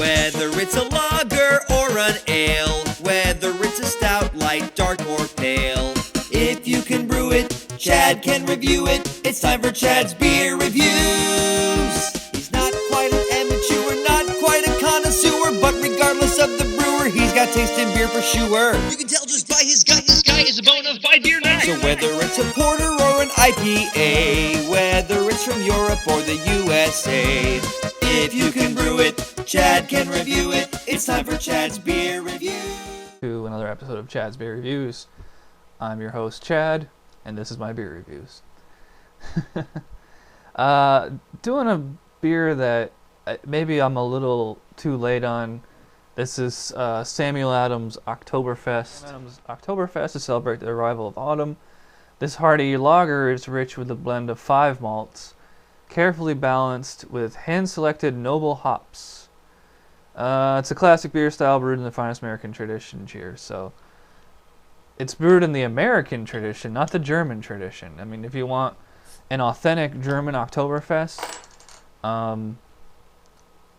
Whether it's a lager or an ale, whether it's a stout, light, dark, or pale. If you can brew it, Chad can review it. It's time for Chad's Beer Reviews. He's not quite an amateur, not quite a connoisseur, but regardless of the brewer, he's got taste in beer for sure. You can tell just by his gut, this guy is a bona fide beer nerd. So whether it's a porter or an IPA, whether it's from Europe or the USA, if you can brew it, Chad can review it. It's time for Chad's Beer Review. To another episode of Chad's Beer Reviews. I'm your host, Chad, and this is my beer reviews. Doing a beer that maybe I'm a little too late on. This is Samuel Adams Octoberfest. Adams Octoberfest to celebrate the arrival of autumn. This hearty lager is rich with a blend of 5 malts, carefully balanced with hand-selected noble hops. It's a classic beer style brewed in the finest American tradition. Cheers. So, it's brewed in the American tradition, not the German tradition. I mean, if you want an authentic German Oktoberfest,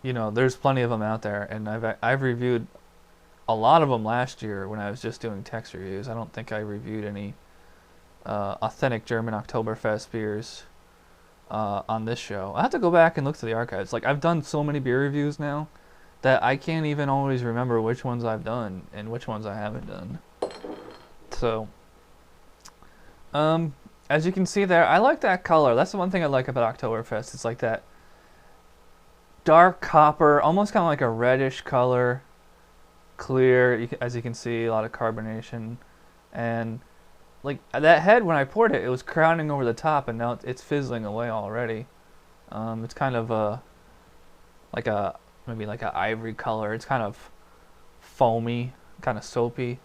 you know, there's plenty of them out there, and I've reviewed a lot of them last year when I was just doing text reviews. I don't think I reviewed any authentic German Oktoberfest beers on this show. I have to go back and look through the archives. Like, I've done so many beer reviews now that I can't even always remember which ones I've done and which ones I haven't done. So, as you can see there, I like that color. That's the one thing I like about Oktoberfest. It's like that dark copper, almost kind of like a reddish color, clear, as you can see, a lot of carbonation, and like that head, when I poured it, it was crowning over the top, and now it's fizzling away already. It's kind of maybe like a ivory color. It's kind of foamy, kind of soapy.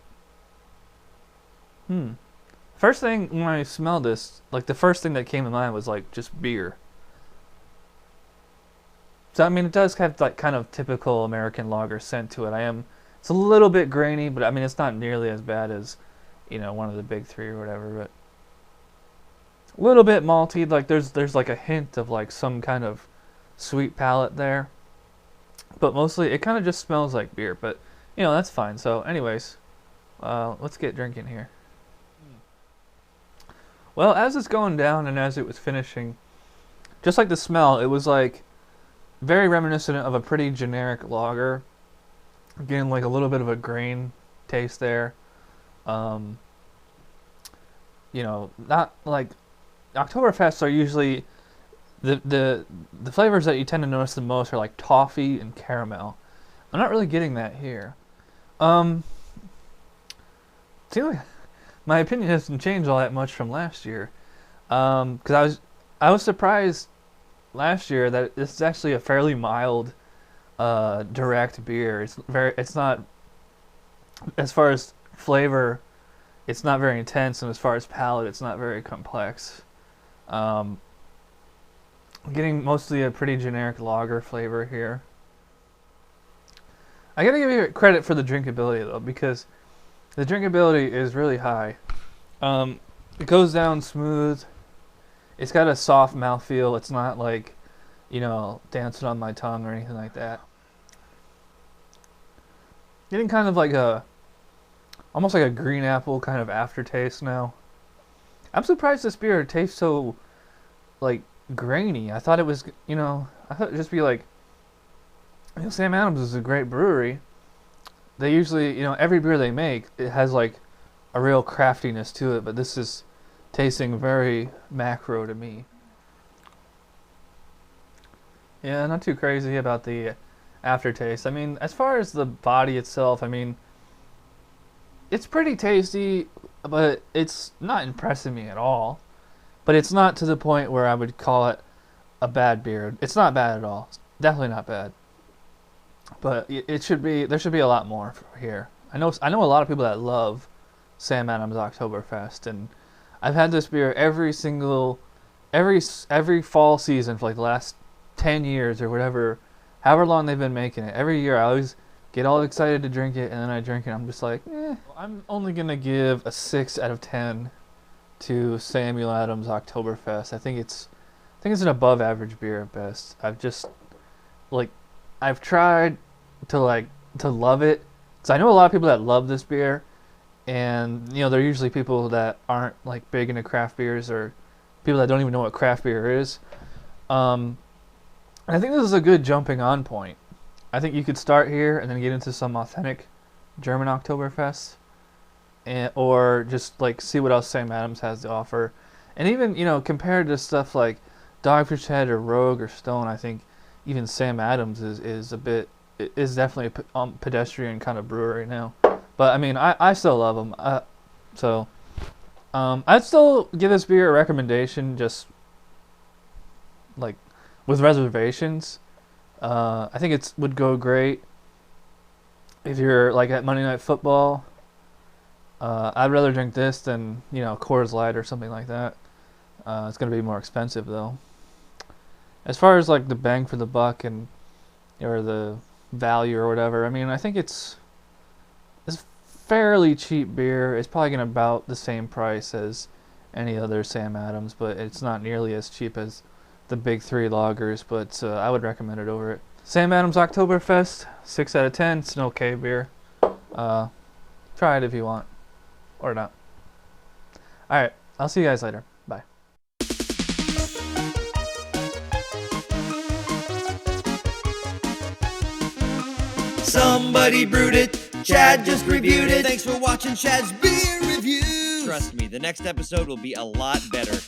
First thing when I smelled this, like the first thing that came to mind was like just beer. So I mean, it does have like kind of typical American lager scent to it. It's a little bit grainy, but I mean it's not nearly as bad as, you know, one of the big three or whatever. But a little bit malty. Like there's like a hint of like some kind of sweet palate there. But mostly it kind of just smells like beer. But you know, that's fine. So anyways, let's get drinking here. Well, as it's going down and as it was finishing, just like the smell, it was like very reminiscent of a pretty generic lager. Again, like a little bit of a grain taste there. You know, not like Oktoberfests are usually the flavors that you tend to notice the most are like toffee and caramel. I'm not really getting that here. See, like, my opinion hasn't changed all that much from last year. Because I was surprised last year that this is actually a fairly mild, direct beer. It's not, as far as flavor, it's not very intense, and as far as palate, it's not very complex. Getting mostly a pretty generic lager flavor here. I gotta give you credit for the drinkability though, because the drinkability is really high. It goes down smooth. It's got a soft mouthfeel. It's not like, you know, dancing on my tongue or anything like that. Getting kind of like almost like a green apple kind of aftertaste now. I'm surprised this beer tastes so, like, grainy. I thought it was, you know, I thought it'd just be like, you know, Sam Adams is a great brewery. They usually, you know, every beer they make, it has like a real craftiness to it, but this is tasting very macro to me. Yeah, not too crazy about the aftertaste. I mean, as far as the body itself, I mean, it's pretty tasty, but it's not impressing me at all. But it's not to the point where I would call it a bad beer. It's not bad at all. It's definitely not bad. But it should be. There should be a lot more here. I know a lot of people that love Sam Adams Oktoberfest, and I've had this beer every fall season for like the last 10 years or whatever, however long they've been making it. Every year I always get all excited to drink it, and then I drink it and I'm just like, eh. I'm only gonna give a 6 out of 10 to Samuel Adams Oktoberfest. I think it's an above average beer at best. I've tried to love it. Because I know a lot of people that love this beer, and they're usually people that aren't like big into craft beers or people that don't even know what craft beer is. I think this is a good jumping on point. I think you could start here and then get into some authentic German Oktoberfest, or just like see what else Sam Adams has to offer, and even compared to stuff like Dogfish Head or Rogue or Stone, I think even Sam Adams is definitely a pedestrian kind of brewery now. But I mean, I still love them. I'd still give this beer a recommendation, just like with reservations. I think it would go great if you're like at Monday Night Football. I'd rather drink this than Coors Light or something like that. It's gonna be more expensive though. As far as like the bang for the buck or the value or whatever, I mean, I think it's fairly cheap beer. It's probably gonna about the same price as any other Sam Adams, but it's not nearly as cheap as the big three lagers. But I would recommend it over it. Sam Adams Oktoberfest, 6 out of 10. It's an okay beer. Try it if you want, or not. All right, I'll see you guys later. Bye. Somebody brewed it, Chad just reviewed it. Thanks for watching Chad's Beer Reviews. Trust me, the next episode will be a lot better.